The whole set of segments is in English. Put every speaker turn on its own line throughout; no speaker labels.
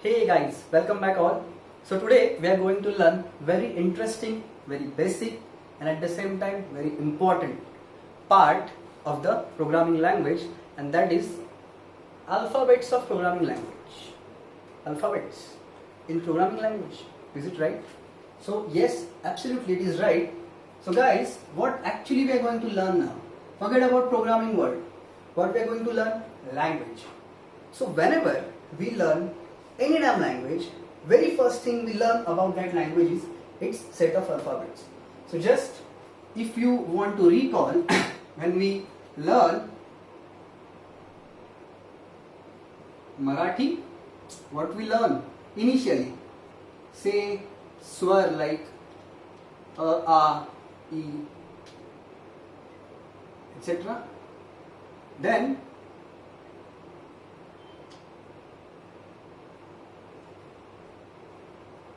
Hey guys, welcome back all. So today we are going to learn very interesting, very basic and at the same time very important part of the programming language, and that is alphabets of programming language. Alphabets in programming language. Is it right? So yes, absolutely it is right. So guys, what actually we are going to learn now? Forget about programming word. What we are going to learn? Language. So whenever we learn any damn language, very first thing we learn about that language is its set of alphabets. So just if you want to recall, when we learn Marathi, what we learn initially, say swar like a, e, etc. Then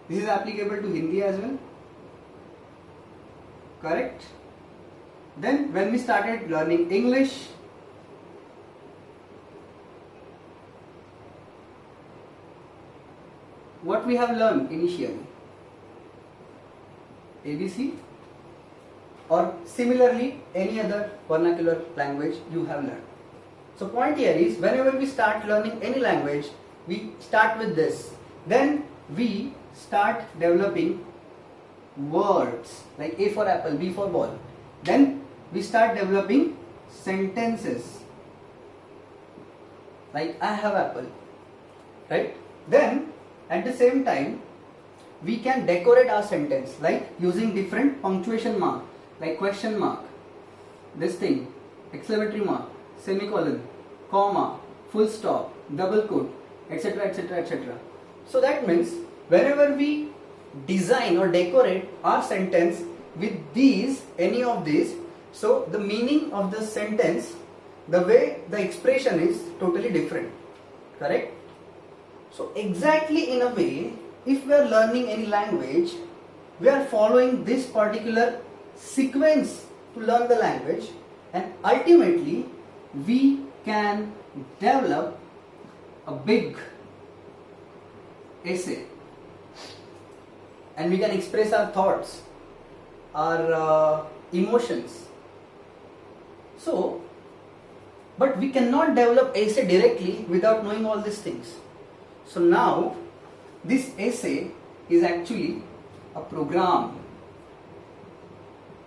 this is applicable to Hindi as well, correct? Then when we started learning English, what we have learned initially? ABC, or similarly any other vernacular language you have learned. So point here is, whenever we start learning any language, we start with this. Then we start developing words like A for apple, B for ball. Then we start developing sentences like I have apple, right? Then at the same time we can decorate our sentence like using different punctuation mark like question mark, this thing, exclamatory mark, semicolon, comma, full stop, double quote, etc, etc, etc. So that means whenever we design or decorate our sentence with these, any of these, so the meaning of the sentence, the way the expression is totally different, correct? So exactly in a way, if we are learning any language, we are following this particular sequence to learn the language, and ultimately we can develop a big essay and we can express our thoughts, our emotions. So, but we cannot develop essay directly without knowing all these things. So now this essay is actually a program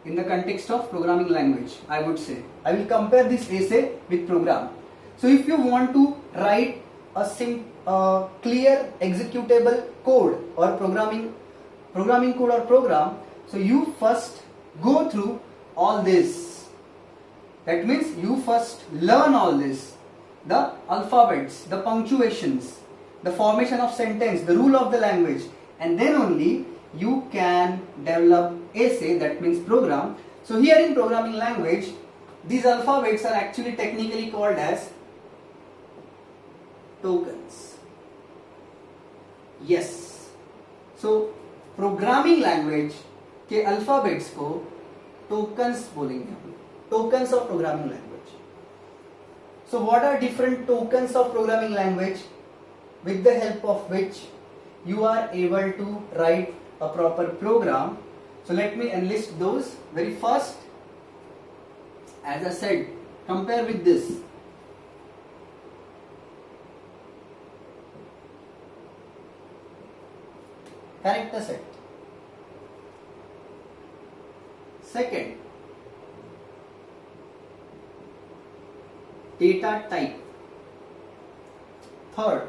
in the context of programming language, I would say. I will compare this essay with program. So if you want to write a clear executable code or programming code or program, so you first go through all this. That means you first learn all this, the alphabets, the punctuations, the formation of sentence, the rule of the language, and then only you can develop essay, that means program. So here in programming language, these alphabets are actually technically called as tokens. Yes. So programming language के alphabets को tokens बोलेंगे हम, tokens of programming language. So what are different tokens of programming language with the help of which you are able to write a proper program? So let me enlist those. Very first, as I said, compare with this. Character set. Second, data type. Third,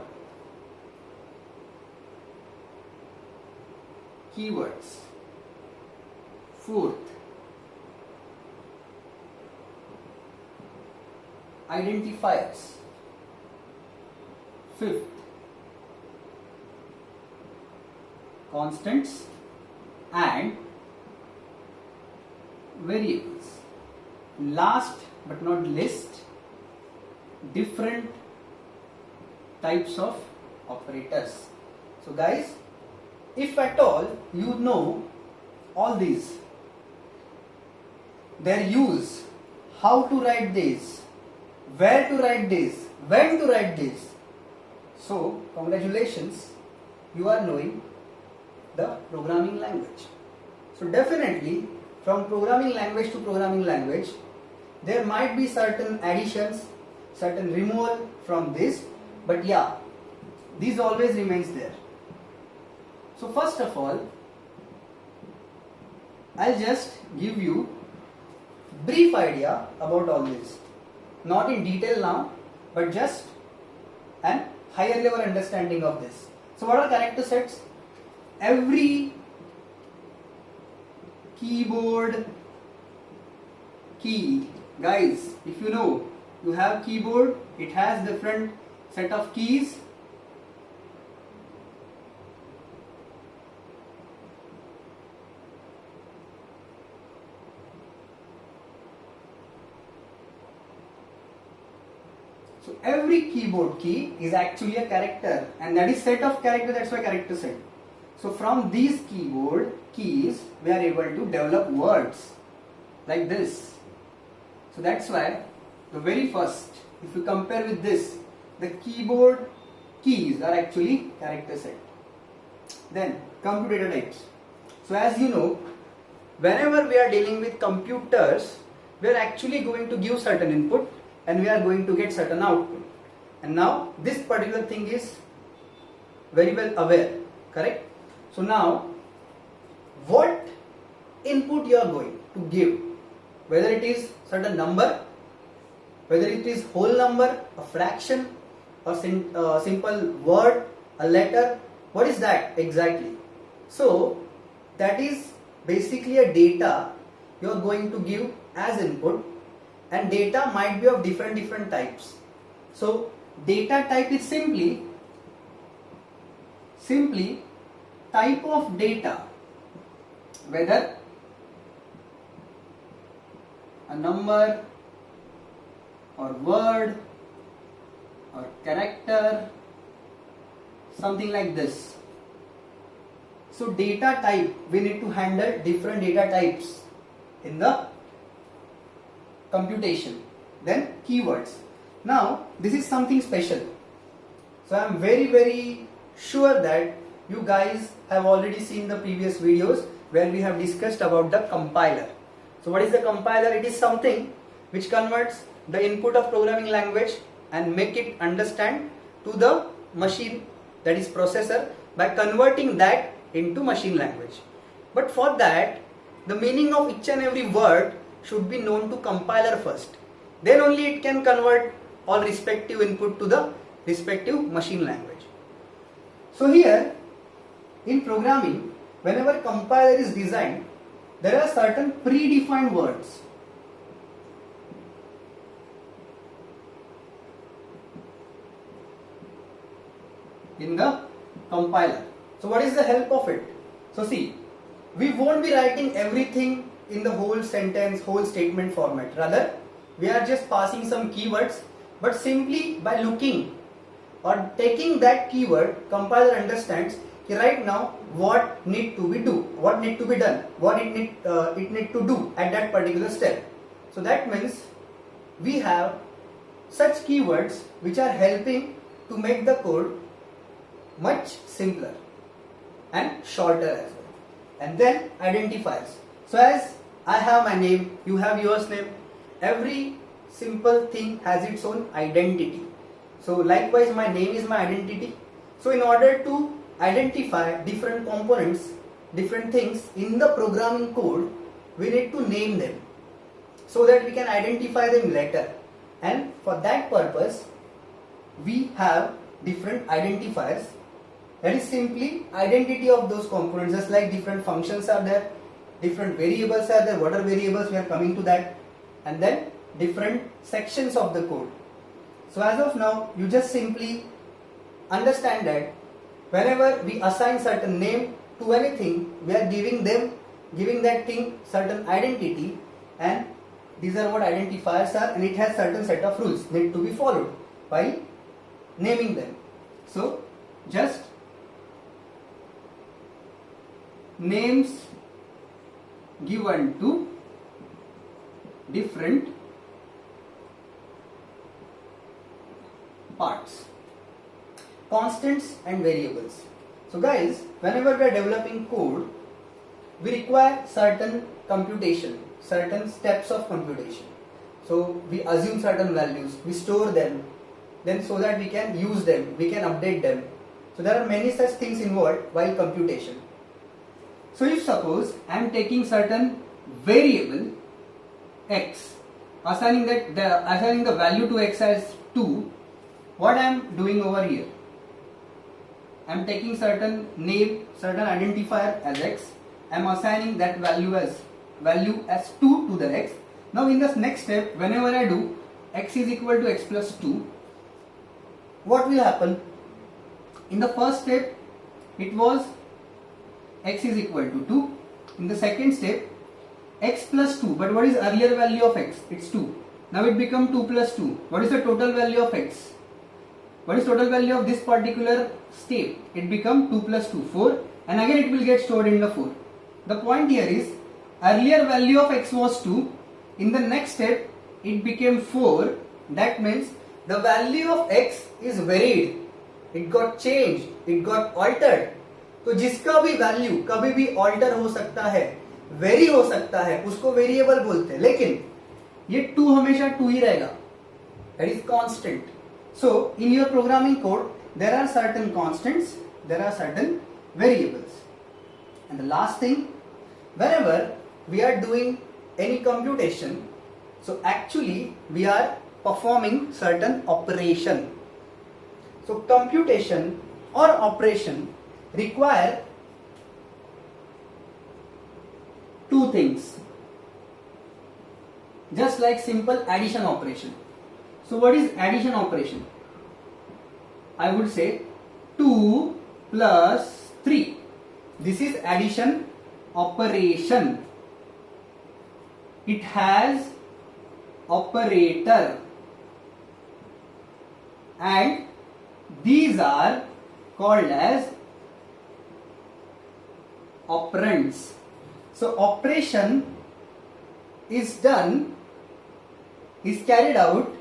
keywords. Fourth, identifiers. Fifth, constants and variables. Last but not least, different types of operators. So guys, if at all you know all these, their use, how to write this, where to write this, when to write this, so congratulations, you are knowing the programming language. So definitely from programming language to programming language, there might be certain additions, certain removal from this, but yeah, this always remains there. So first of all, I'll just give you brief idea about all this. Not in detail now, but just an higher level understanding of this. So what are character sets? Every keyboard key, guys, if you know, you have keyboard, it has different set of keys. So every keyboard key is actually a character, and that is set of character, that's why character set. So from these keyboard keys, we are able to develop words like this. So that's why the very first, if you compare with this, the keyboard keys are actually character set. Then come to data types. So as you know, whenever we are dealing with computers, we are actually going to give certain input and we are going to get certain output. And now this particular thing is very well aware, correct? So now what input you are going to give, whether it is certain number, whether it is whole number, a fraction, or simple word, a letter, what is that exactly? So that is basically a data you are going to give as input, and data might be of different types. So data type is simply type of data, whether a number or word or character, something like this. So data type, we need to handle different data types in the computation. Then keywords. Now this is something special. So I am very sure that you guys have already seen the previous videos where we have discussed about the compiler. So what is the compiler? It is something which converts the input of programming language and make it understand to the machine, that is processor, by converting that into machine language. But for that, the meaning of each and every word should be known to compiler first. Then only it can convert all respective input to the respective machine language. So here in programming, whenever compiler is designed, there are certain predefined words. In the compiler. So what is the help of it? So see, we won't be writing everything in the whole sentence, whole statement format. Rather, we are just passing some keywords, but simply by looking or taking that keyword, compiler understands right now what need to be done, what need to do at that particular step. So that means we have such keywords which are helping to make the code much simpler and shorter as well. And then identifiers. So as I have my name, you have yours name, every simple thing has its own identity. So likewise my name is my identity. So in order to identify different components, different things in the programming code, we need to name them so that we can identify them later. And for that purpose, we have different identifiers. That is simply identity of those components, just like different functions are there, different variables are there, what are variables, we are coming to that, and then different sections of the code. So as of now, you just simply understand that whenever we assign certain name to anything, we are giving that thing certain identity, and these are what identifiers are, and it has certain set of rules need to be followed by naming them. So just names given to different parts, constants and variables. So guys, whenever we are developing code, we require certain computation, certain steps of computation. So we assume certain values, we store them, then so that we can use them, we can update them. So there are many such things involved while computation. So if suppose I am taking certain variable x, assigning the value to x as 2, what I am doing over here? I am taking certain name, certain identifier as x. I am assigning that value as 2 to the x. Now in this next step, whenever I do x is equal to x plus 2, what will happen? In the first step, it was x is equal to 2. In the second step, x plus 2. But what is earlier value of x? It's 2. Now it becomes 2 plus 2. What is the total value of x? What is total value of this particular step? It becomes 2 plus 2, 4. And again it will get stored in the 4. The point here is, earlier value of x was 2. In the next step, it became 4. That means the value of x is varied. It got changed. It got altered. तो जिसका भी value कभी भी alter हो सकता है, very हो सकता है, उसको वेरिएबल बोलते हैं, लेकिन ये 2 हमेशा 2 ही रहेगा. That is constant. So in your programming code there are certain constants, there are certain variables. And the last thing, whenever we are doing any computation, so actually we are performing certain operation. So computation or operation require two things, just like simple addition operation. So what is addition operation? I would say 2 plus 3. This is addition operation. It has operator, and these are called as operands. So operation is carried out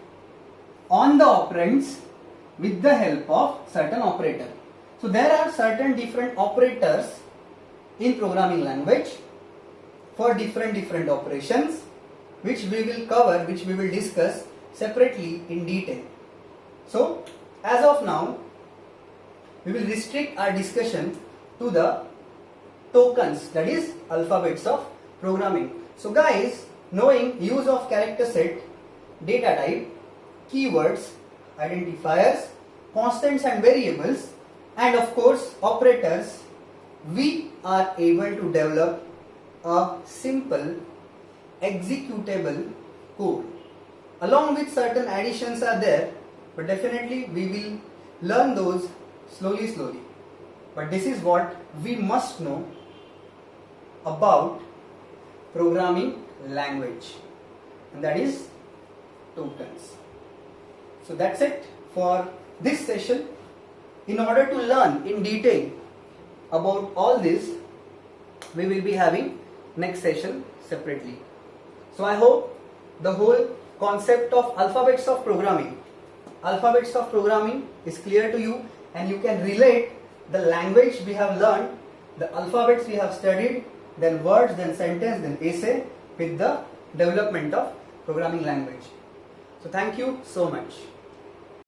on the operands with the help of certain operator. So there are certain different operators in programming language for different operations, which we will cover, which we will discuss separately in detail. So as of now, we will restrict our discussion to the tokens, that is alphabets of programming. So guys, knowing use of character set, data type, keywords, identifiers, constants and variables, and of course operators, we are able to develop a simple executable code. Along with certain additions are there, but definitely we will learn those slowly. But this is what we must know about programming language, and that is tokens. So that's it for this session. In order to learn in detail about all this, we will be having next session separately. So I hope the whole concept of alphabets of programming is clear to you, and you can relate the language we have learned, the alphabets we have studied, then words, then sentence, then essay, with the development of programming language. So thank you so much.